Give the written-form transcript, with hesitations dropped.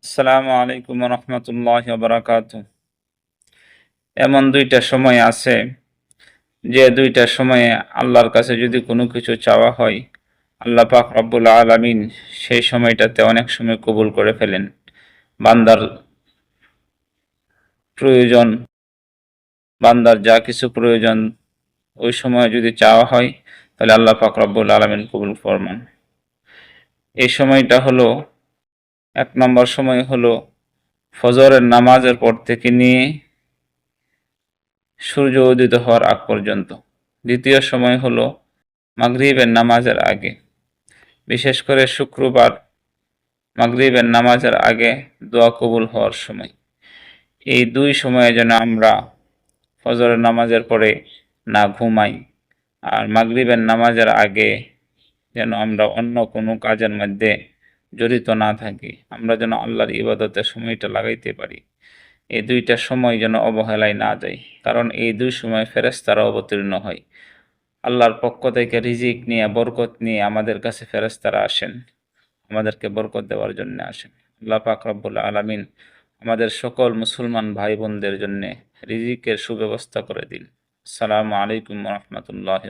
আসসালামু আলাইকুম রহমতুল্লাহ বারাকাতু। এমন দুইটা সময় আছে যে দুইটা সময়ে আল্লাহর কাছে যদি কোনো কিছু চাওয়া হয়, আল্লাহ পাক রব্বুল আলামিন সেই সময়টাতে অনেক সময় কবুল করে ফেলেন। বান্দার প্রয়োজন, বান্দার যা কিছু প্রয়োজন ওই সময় যদি চাওয়া হয়, তাহলে আল্লাহ পাক রব্বুল আলামিন কবুল ফরমান। এই সময়টা হলো, এক নম্বর সময় হলো ফজরের নামাজের পর থেকে নিয়ে সূর্য উদিত হওয়ার আগ পর্যন্ত। দ্বিতীয় সময় হলো মাগরিবের নামাজের আগে, বিশেষ করে শুক্রবার মাগরিবের নামাজের আগে দোয়া কবুল হওয়ার সময়। এই দুই সময়ে যেন আমরা ফজরের নামাজের পরে না ঘুমাই, আর মাগরিবের নামাজের আগে যেন আমরা অন্য কোনো কাজের মধ্যে জড়িত না থাকি, আমরা যেন আল্লাহর ইবাদতের সময়টা লাগাইতে পারি। এই দুইটা সময় যেন অবহেলায় না যায়, কারণ এই দুই সময় ফেরেশতারা অবতীর্ণ হয়। আল্লাহর পক্ষ থেকে রিজিক নিয়ে, বরকত নিয়ে আমাদের কাছে ফেরেশতারা আসেন, আমাদেরকে বরকত দেওয়ার জন্য আসেন। আল্লাহ পাক রব্বুল আলামিন আমাদের সকল মুসলমান ভাই বোনদের জন্য রিজিকের সুব্যবস্থা করে দিন। আসসালামু আলাইকুম রহমতুল্লাহ।